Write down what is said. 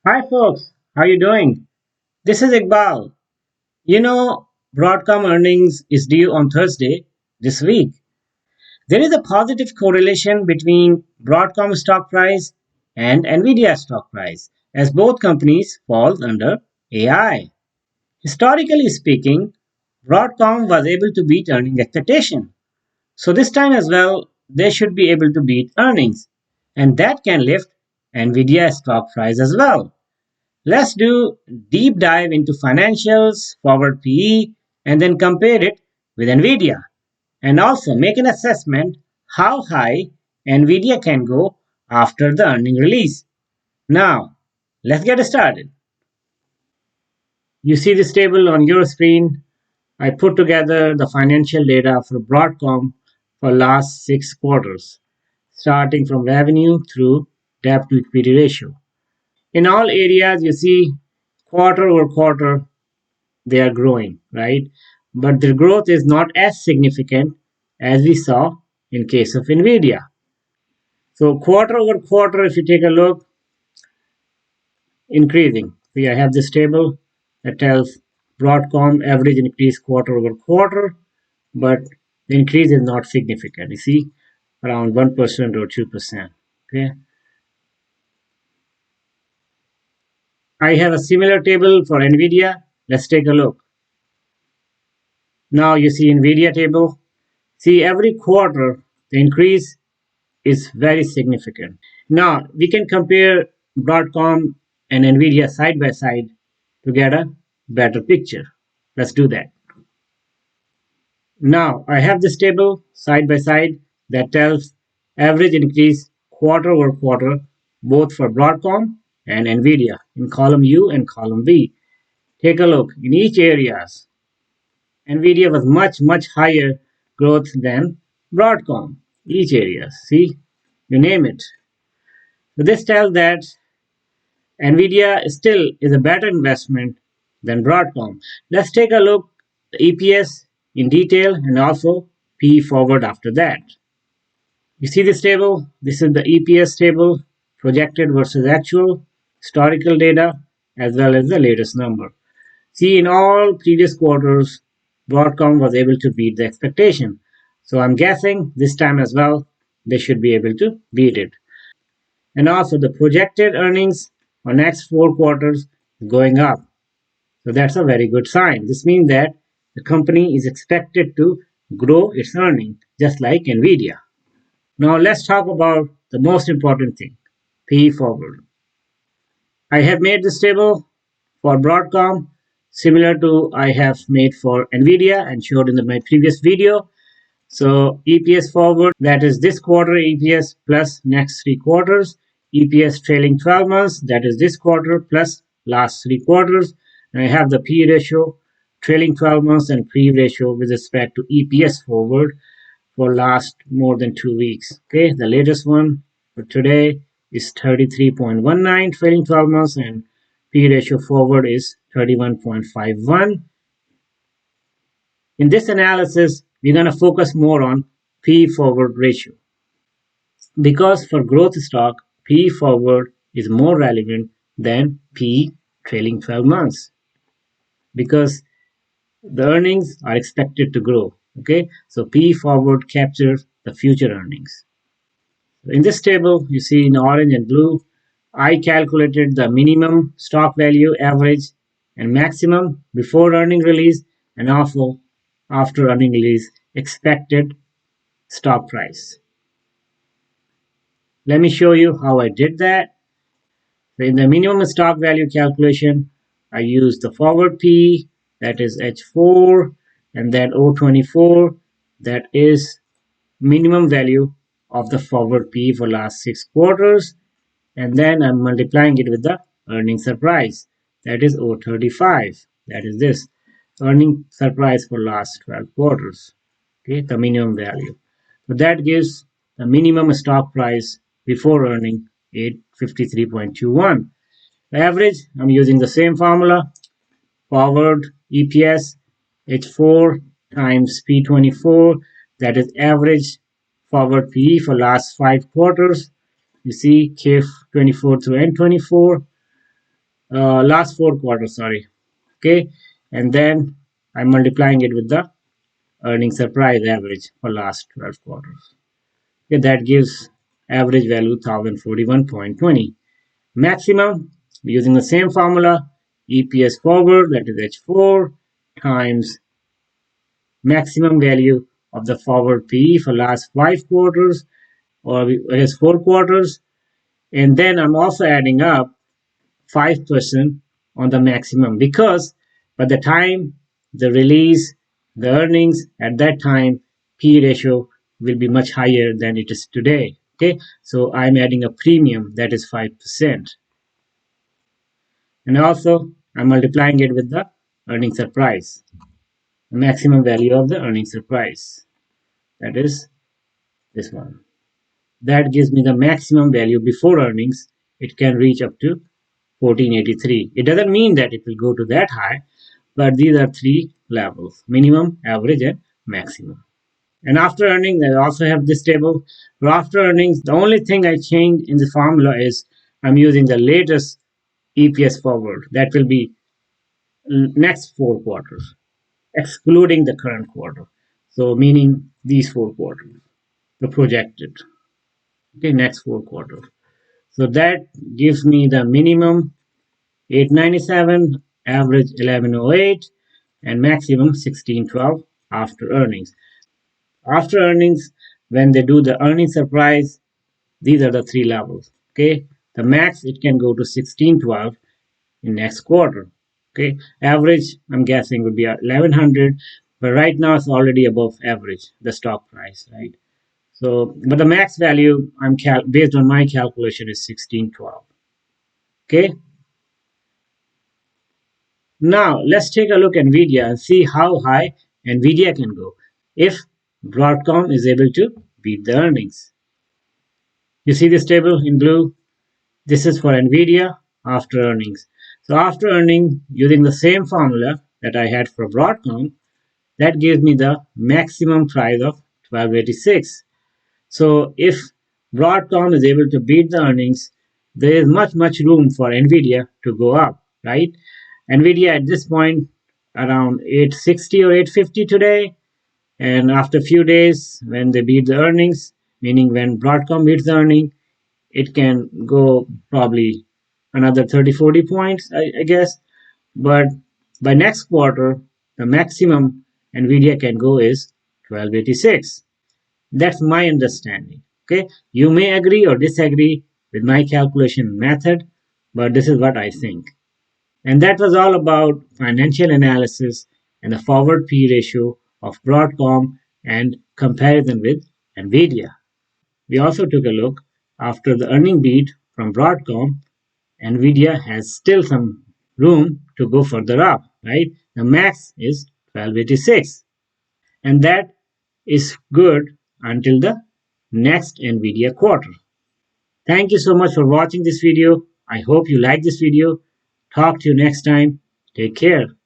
Hi folks, how you doing? This is Iqbal. You know, Broadcom Earnings is due on Thursday this week. There is a positive correlation between Broadcom stock price and Nvidia stock price, as both companies fall under AI. Historically speaking, Broadcom was able to beat earning expectation. So this time as well, they should be able to beat earnings, and that can lift Nvidia stock price as well. Let's do deep dive into financials, forward PE, and then compare it with Nvidia. And also make an assessment how high Nvidia can go after the earning release. Now, let's get started. You see this table on your screen. I put together the financial data for Broadcom for last 6 quarters, starting from revenue through debt to equity ratio. In all areas, you see quarter over quarter they are growing, right? But the growth is not as significant as we saw in case of Nvidia. So quarter over quarter, if you take a look, increasing. See, I have this table that tells Broadcom average increase quarter over quarter, but the increase is not significant. You see, around 1% or 2%. Okay. I have a similar table for Nvidia. Let's take a look. Now you see Nvidia table. See, every quarter the increase is very significant. Now we can compare Broadcom and Nvidia side by side to get a better picture. Let's do that. Now I have this table side by side that tells average increase quarter over quarter both for Broadcom and Nvidia in column U and column V. Take a look in each areas. Nvidia was much higher growth than Broadcom. Each area, see, you name it. So this tells that Nvidia still is a better investment than Broadcom. Let's take a look at the EPS in detail and also P forward after that. You see this table? This is the EPS table, projected versus actual, historical data, as well as the latest number. See, in all previous quarters, Broadcom was able to beat the expectation. So I'm guessing this time as well, they should be able to beat it. And also the projected earnings for next 4 quarters is going up. So that's a very good sign. This means that the company is expected to grow its earning just like Nvidia. Now let's talk about the most important thing, P forward. I have made this table for Broadcom similar to I have made for Nvidia and showed in my previous video. So EPS forward, that is this quarter EPS plus next 3 quarters. EPS trailing 12 months, that is this quarter plus last 3 quarters. And I have the P ratio, trailing 12 months and P ratio with respect to EPS forward for last more than 2 weeks. Okay, the latest one for today is 33.19 trailing 12 months and P ratio forward is 31.51. In this analysis, we're going to focus more on P forward ratio because for growth stock, P forward is more relevant than P trailing 12 months because the earnings are expected to grow. Okay, so P forward captures the future earnings. In this table, you see in orange and blue, I calculated the minimum stock value, average, and maximum before earning release and also after earning release expected stock price. Let me show you how I did that. In the minimum stock value calculation, I used the forward P, that is H4, and then O24, that is minimum value of the forward P for last 6 quarters, and then I'm multiplying it with the earning surprise, that is O35, that is this earning surprise for last 12 quarters. Okay, the minimum value. So that gives the minimum stock price before earning 853.21. The average, I'm using the same formula, forward EPS H4 times P24, that is average forward PE for last 5 quarters. You see K24 through N24. last 4 quarters, sorry. Okay, and then I'm multiplying it with the earning surprise average for last 12 quarters. Okay, that gives average value 1041.20. Maximum using the same formula, EPS forward, that is H4 times maximum value of the forward PE for last 5 quarters, or I guess 4 quarters, and then I'm also adding up 5% on the maximum, because by the time the release, the earnings at that time, P ratio will be much higher than it is today. Okay, so I'm adding a premium that is 5%, and also I'm multiplying it with the earning surprise, the maximum value of the earning surprise, that is this one. That gives me the maximum value before earnings. It can reach up to 1483. It doesn't mean that it will go to that high, but these are three levels: minimum, average, and maximum. And after earnings, I also have this table. For after earnings, the only thing I changed in the formula is I'm using the latest EPS forward. That will be next 4 quarters, excluding the current quarter. So meaning these 4 quarters, the projected. Okay, next 4 quarters. So that gives me the minimum 897, average 1108, and maximum 1612 after earnings. After earnings, when they do the earnings surprise, these are the three levels. Okay, the max it can go to 1612 in next quarter. Okay, average I'm guessing would be 1100, but right now it's already above average, the stock price, right? So, but the max value based on my calculation is 1612. Okay, now let's take a look at Nvidia and see how high Nvidia can go if Broadcom is able to beat the earnings. You see this table in blue? This is for Nvidia after earnings. So after earning, using the same formula that I had for Broadcom, that gives me the maximum price of 1286. So if Broadcom is able to beat the earnings, there is much room for Nvidia to go up, right? Nvidia at this point around 860 or 850 today, and after a few days when they beat the earnings, meaning when Broadcom beats the earning, it can go probably another 30-40 points, I guess. But by next quarter, the maximum Nvidia can go is 1286. That's my understanding. Okay, you may agree or disagree with my calculation method, but this is what I think. And that was all about financial analysis and the forward P ratio of Broadcom and comparison with Nvidia. We also took a look after the earning beat from Broadcom. Nvidia has still some room to go further up, right? The max is 1286, and that is good until the next Nvidia quarter. Thank you so much for watching this video. I hope you like this video. Talk to you next time. Take care.